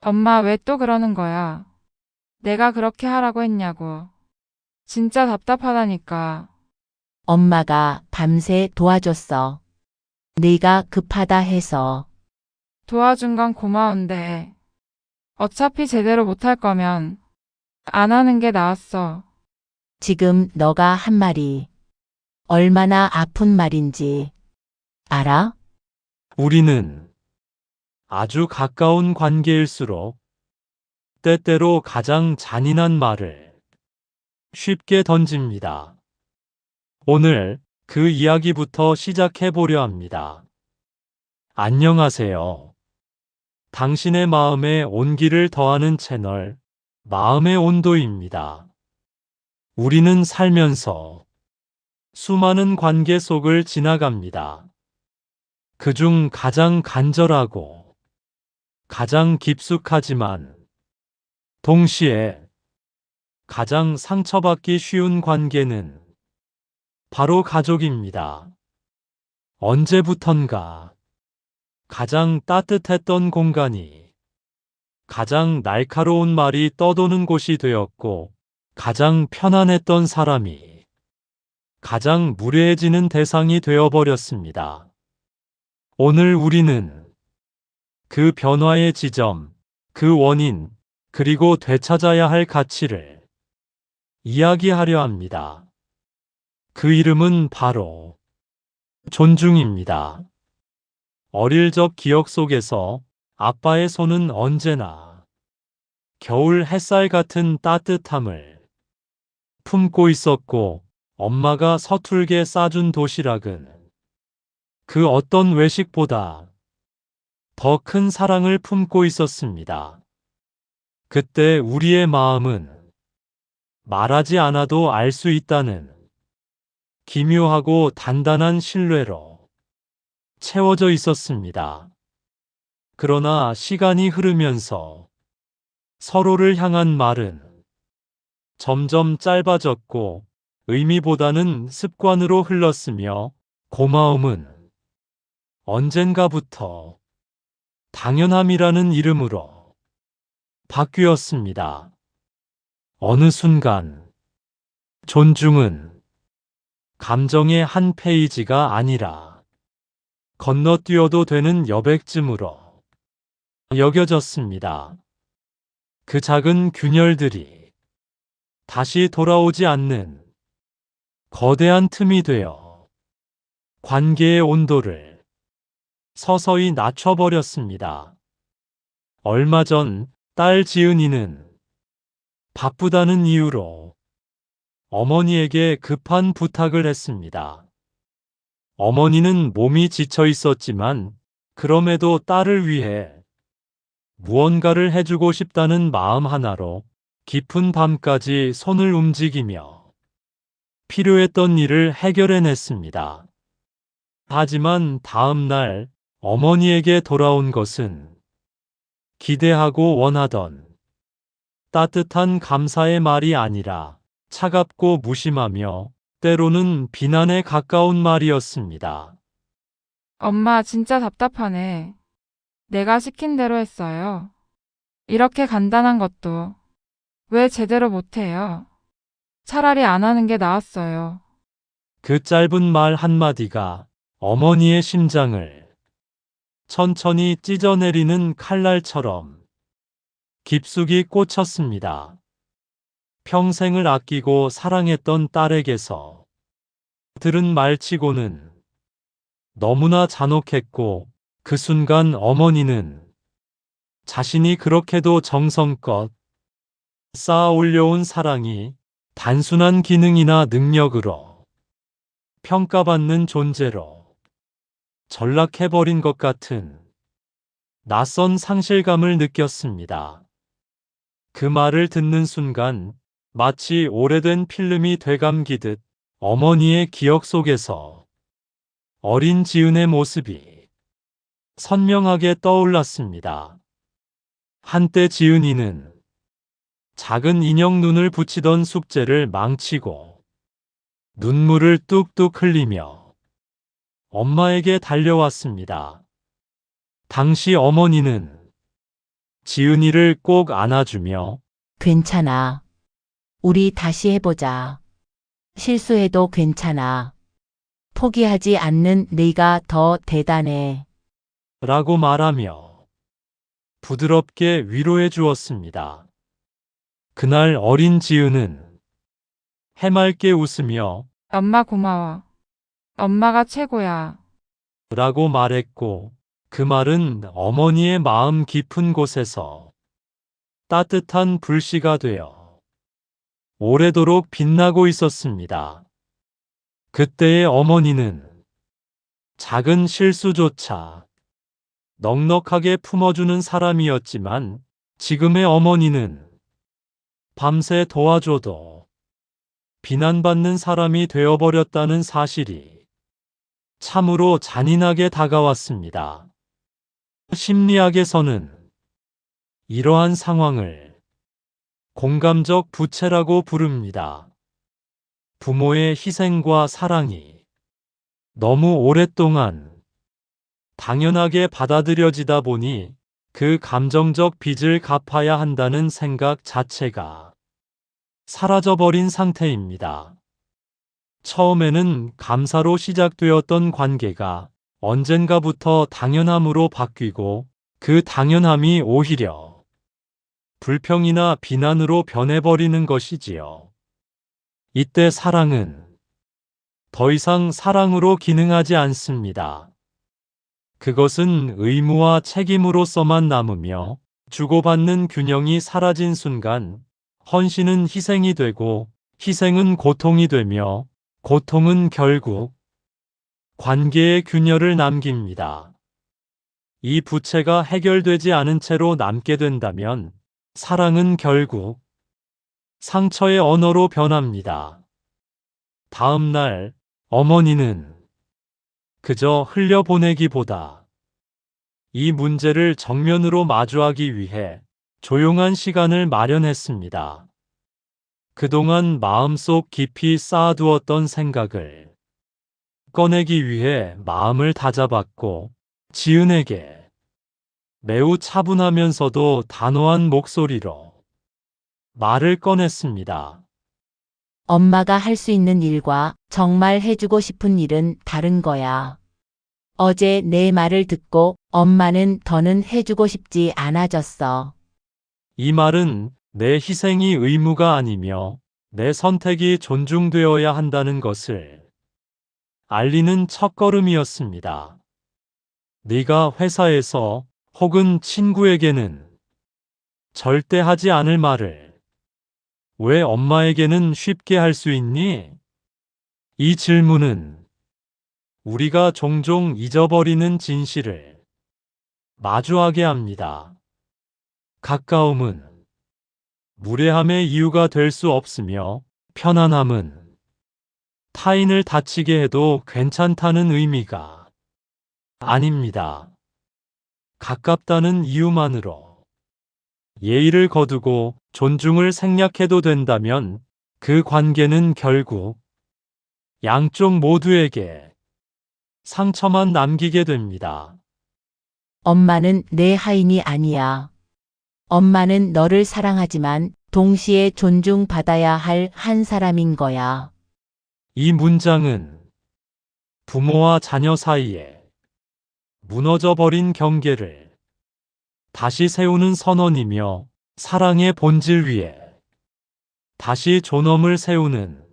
엄마 왜 또 그러는 거야? 내가 그렇게 하라고 했냐고. 진짜 답답하다니까. 엄마가 밤새 도와줬어. 네가 급하다 해서. 도와준 건 고마운데. 어차피 제대로 못할 거면 안 하는 게 나았어. 지금 너가 한 말이 얼마나 아픈 말인지 알아? 우리는 아주 가까운 관계일수록 때때로 가장 잔인한 말을 쉽게 던집니다. 오늘 그 이야기부터 시작해 보려 합니다. 안녕하세요. 당신의 마음에 온기를 더하는 채널, 마음의 온도입니다. 우리는 살면서 수많은 관계 속을 지나갑니다. 그중 가장 간절하고 가장 깊숙하지만 동시에 가장 상처받기 쉬운 관계는 바로 가족입니다. 언제부턴가 가장 따뜻했던 공간이 가장 날카로운 말이 떠도는 곳이 되었고, 가장 편안했던 사람이 가장 무례해지는 대상이 되어버렸습니다. 오늘 우리는 그 변화의 지점, 그 원인, 그리고 되찾아야 할 가치를 이야기하려 합니다. 그 이름은 바로 존중입니다. 어릴 적 기억 속에서 아빠의 손은 언제나 겨울 햇살 같은 따뜻함을 품고 있었고, 엄마가 서툴게 싸준 도시락은 그 어떤 외식보다 더 큰 사랑을 품고 있었습니다. 그때 우리의 마음은 말하지 않아도 알 수 있다는 기묘하고 단단한 신뢰로 채워져 있었습니다. 그러나 시간이 흐르면서 서로를 향한 말은 점점 짧아졌고, 의미보다는 습관으로 흘렀으며, 고마움은 언젠가부터 당연함이라는 이름으로 바뀌었습니다. 어느 순간 존중은 감정의 한 페이지가 아니라 건너뛰어도 되는 여백쯤으로 여겨졌습니다. 그 작은 균열들이 다시 돌아오지 않는 거대한 틈이 되어 관계의 온도를 서서히 낮춰버렸습니다. 얼마 전 딸 지은이는 바쁘다는 이유로 어머니에게 급한 부탁을 했습니다. 어머니는 몸이 지쳐 있었지만 그럼에도 딸을 위해 무언가를 해주고 싶다는 마음 하나로 깊은 밤까지 손을 움직이며 필요했던 일을 해결해냈습니다. 하지만 다음 날 어머니에게 돌아온 것은 기대하고 원하던 따뜻한 감사의 말이 아니라 차갑고 무심하며 때로는 비난에 가까운 말이었습니다. 엄마 진짜 답답하네. 내가 시킨 대로 했어요. 이렇게 간단한 것도 왜 제대로 못해요? 차라리 안 하는 게 나았어요. 그 짧은 말 한마디가 어머니의 심장을 천천히 찢어내리는 칼날처럼 깊숙이 꽂혔습니다. 평생을 아끼고 사랑했던 딸에게서 들은 말치고는 너무나 잔혹했고, 그 순간 어머니는 자신이 그렇게도 정성껏 쌓아 올려온 사랑이 단순한 기능이나 능력으로 평가받는 존재로 전락해버린 것 같은 낯선 상실감을 느꼈습니다. 그 말을 듣는 순간 마치 오래된 필름이 되감기듯 어머니의 기억 속에서 어린 지은의 모습이 선명하게 떠올랐습니다. 한때 지은이는 작은 인형 눈을 붙이던 숙제를 망치고 눈물을 뚝뚝 흘리며 엄마에게 달려왔습니다. 당시 어머니는 지은이를 꼭 안아주며 괜찮아. 우리 다시 해보자. 실수해도 괜찮아. 포기하지 않는 네가 더 대단해. 라고 말하며 부드럽게 위로해 주었습니다. 그날 어린 지은은 해맑게 웃으며 엄마 고마워. 엄마가 최고야. 라고 말했고 그 말은 어머니의 마음 깊은 곳에서 따뜻한 불씨가 되어 오래도록 빛나고 있었습니다. 그때의 어머니는 작은 실수조차 넉넉하게 품어주는 사람이었지만 지금의 어머니는 밤새 도와줘도 비난받는 사람이 되어버렸다는 사실이 참으로 잔인하게 다가왔습니다. 심리학에서는 이러한 상황을 공감적 부채라고 부릅니다. 부모의 희생과 사랑이 너무 오랫동안 당연하게 받아들여지다 보니 그 감정적 빚을 갚아야 한다는 생각 자체가 사라져버린 상태입니다. 처음에는 감사로 시작되었던 관계가 언젠가부터 당연함으로 바뀌고 그 당연함이 오히려 불평이나 비난으로 변해버리는 것이지요. 이때 사랑은 더 이상 사랑으로 기능하지 않습니다. 그것은 의무와 책임으로서만 남으며 주고받는 균형이 사라진 순간 헌신은 희생이 되고 희생은 고통이 되며 고통은 결국 관계의 균열을 남깁니다. 이 부채가 해결되지 않은 채로 남게 된다면 사랑은 결국 상처의 언어로 변합니다. 다음 날 어머니는 그저 흘려보내기보다 이 문제를 정면으로 마주하기 위해 조용한 시간을 마련했습니다. 그동안 마음속 깊이 쌓아두었던 생각을 꺼내기 위해 마음을 다잡았고 지은에게 매우 차분하면서도 단호한 목소리로 말을 꺼냈습니다. 엄마가 할 수 있는 일과 정말 해주고 싶은 일은 다른 거야. 어제 내 말을 듣고 엄마는 더는 해주고 싶지 않아졌어. 이 말은 내 희생이 의무가 아니며 내 선택이 존중되어야 한다는 것을 알리는 첫걸음이었습니다. 네가 회사에서 혹은 친구에게는 절대 하지 않을 말을 왜 엄마에게는 쉽게 할 수 있니? 이 질문은 우리가 종종 잊어버리는 진실을 마주하게 합니다. 가까움은 무례함의 이유가 될 수 없으며 편안함은 타인을 다치게 해도 괜찮다는 의미가 아닙니다. 가깝다는 이유만으로 예의를 거두고 존중을 생략해도 된다면 그 관계는 결국 양쪽 모두에게 상처만 남기게 됩니다. 엄마는 내 하인이 아니야. 엄마는 너를 사랑하지만 동시에 존중받아야 할 한 사람인 거야. 이 문장은 부모와 자녀 사이에 무너져버린 경계를 다시 세우는 선언이며 사랑의 본질 위에 다시 존엄을 세우는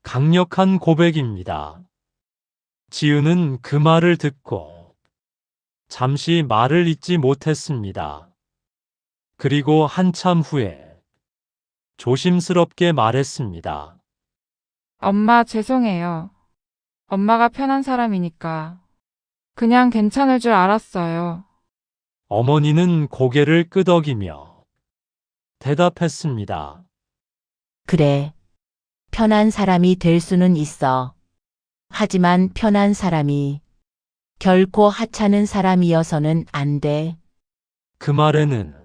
강력한 고백입니다. 지은은 그 말을 듣고 잠시 말을 잇지 못했습니다. 그리고 한참 후에 조심스럽게 말했습니다. 엄마 죄송해요. 엄마가 편한 사람이니까. 그냥 괜찮을 줄 알았어요. 어머니는 고개를 끄덕이며 대답했습니다. 그래. 편한 사람이 될 수는 있어. 하지만 편한 사람이 결코 하찮은 사람이어서는 안 돼. 그 말에는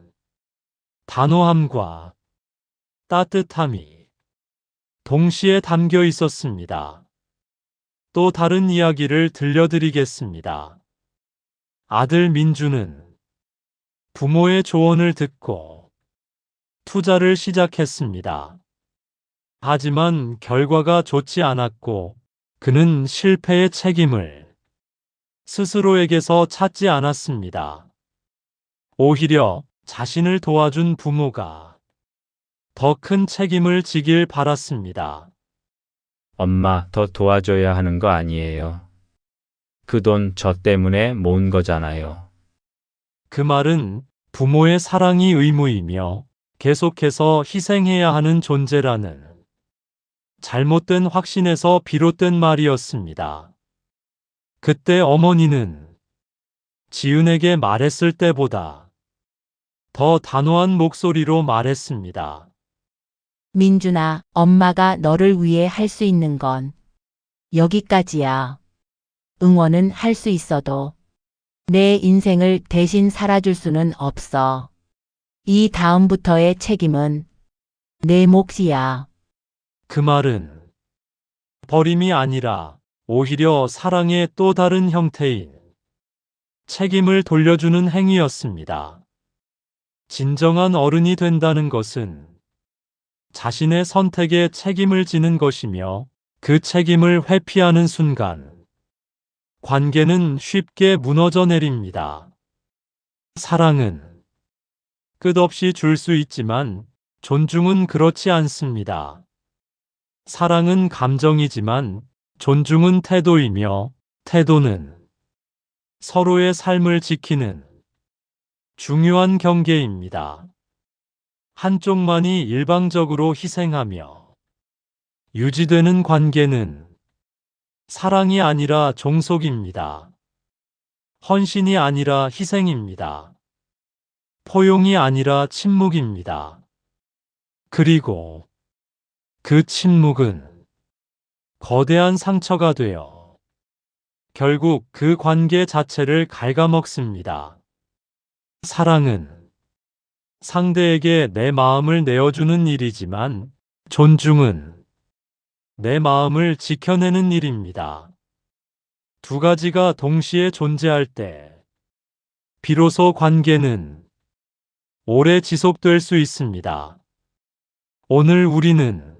단호함과 따뜻함이 동시에 담겨 있었습니다. 또 다른 이야기를 들려드리겠습니다. 아들 민주는 부모의 조언을 듣고 투자를 시작했습니다. 하지만 결과가 좋지 않았고 그는 실패의 책임을 스스로에게서 찾지 않았습니다. 오히려 자신을 도와준 부모가 더 큰 책임을 지길 바랐습니다. 엄마, 더 도와줘야 하는 거 아니에요? 그 돈 저 때문에 모은 거잖아요. 그 말은 부모의 사랑이 의무이며 계속해서 희생해야 하는 존재라는 잘못된 확신에서 비롯된 말이었습니다. 그때 어머니는 지은에게 말했을 때보다 더 단호한 목소리로 말했습니다. 민준아, 엄마가 너를 위해 할 수 있는 건 여기까지야. 응원은 할 수 있어도 내 인생을 대신 살아줄 수는 없어. 이 다음부터의 책임은 내 몫이야. 그 말은 버림이 아니라 오히려 사랑의 또 다른 형태인 책임을 돌려주는 행위였습니다. 진정한 어른이 된다는 것은 자신의 선택에 책임을 지는 것이며 그 책임을 회피하는 순간 관계는 쉽게 무너져 내립니다. 사랑은 끝없이 줄 수 있지만 존중은 그렇지 않습니다. 사랑은 감정이지만 존중은 태도이며 태도는 서로의 삶을 지키는 중요한 경계입니다. 한쪽만이 일방적으로 희생하며 유지되는 관계는 사랑이 아니라 종속입니다. 헌신이 아니라 희생입니다. 포용이 아니라 침묵입니다. 그리고 그 침묵은 거대한 상처가 되어 결국 그 관계 자체를 갉아먹습니다. 사랑은 상대에게 내 마음을 내어주는 일이지만 존중은 내 마음을 지켜내는 일입니다. 두 가지가 동시에 존재할 때 비로소 관계는 오래 지속될 수 있습니다. 오늘 우리는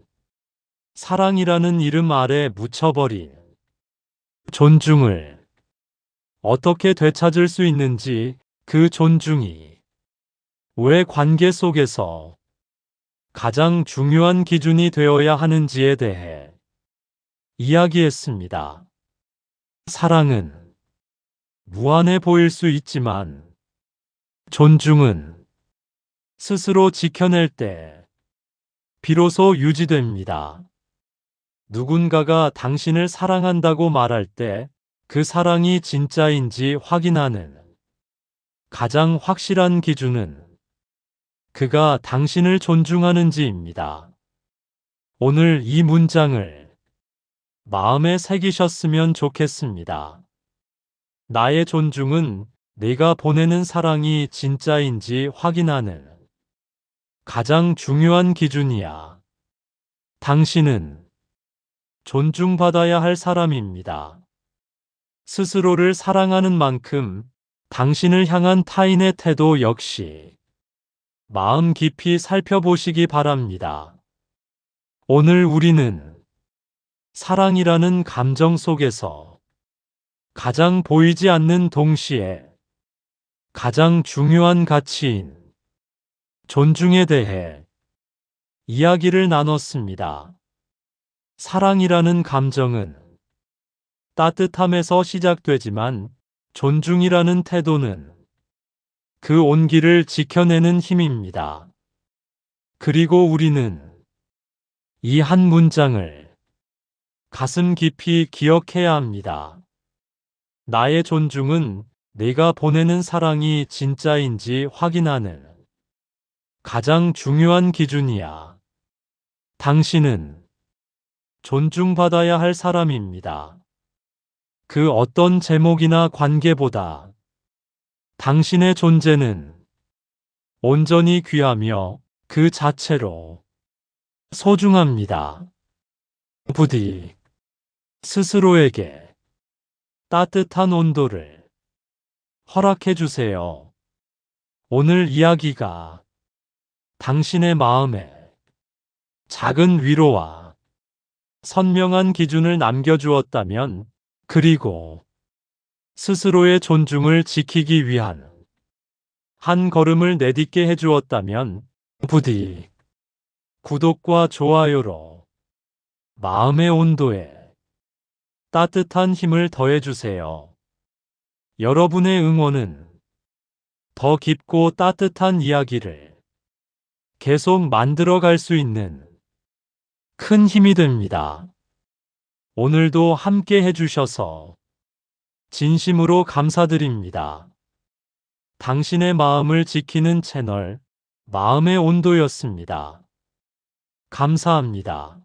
사랑이라는 이름 아래 묻혀버린 존중을 어떻게 되찾을 수 있는지, 그 존중이 왜 관계 속에서 가장 중요한 기준이 되어야 하는지에 대해 이야기했습니다. 사랑은 무한해 보일 수 있지만 존중은 스스로 지켜낼 때 비로소 유지됩니다. 누군가가 당신을 사랑한다고 말할 때 그 사랑이 진짜인지 확인하는 가장 확실한 기준은 그가 당신을 존중하는지입니다. 오늘 이 문장을 마음에 새기셨으면 좋겠습니다. 나의 존중은 내가 보내는 사랑이 진짜인지 확인하는 가장 중요한 기준이야. 당신은 존중받아야 할 사람입니다. 스스로를 사랑하는 만큼 당신을 향한 타인의 태도 역시 마음 깊이 살펴보시기 바랍니다. 오늘 우리는 사랑이라는 감정 속에서 가장 보이지 않는 동시에 가장 중요한 가치인 존중에 대해 이야기를 나눴습니다. 사랑이라는 감정은 따뜻함에서 시작되지만 존중이라는 태도는 그 온기를 지켜내는 힘입니다. 그리고 우리는 이 한 문장을 가슴 깊이 기억해야 합니다. 나의 존중은 내가 보내는 사랑이 진짜인지 확인하는 가장 중요한 기준이야. 당신은 존중받아야 할 사람입니다. 그 어떤 제목이나 관계보다 당신의 존재는 온전히 귀하며 그 자체로 소중합니다. 부디 스스로에게 따뜻한 온도를 허락해 주세요. 오늘 이야기가 당신의 마음에 작은 위로와 선명한 기준을 남겨주었다면, 그리고 스스로의 존중을 지키기 위한 한 걸음을 내딛게 해주었다면, 부디 구독과 좋아요로 마음의 온도에 따뜻한 힘을 더해주세요. 여러분의 응원은 더 깊고 따뜻한 이야기를 계속 만들어 갈 수 있는 큰 힘이 됩니다. 오늘도 함께 해주셔서 진심으로 감사드립니다. 당신의 마음을 지키는 채널, 마음의 온도였습니다. 감사합니다.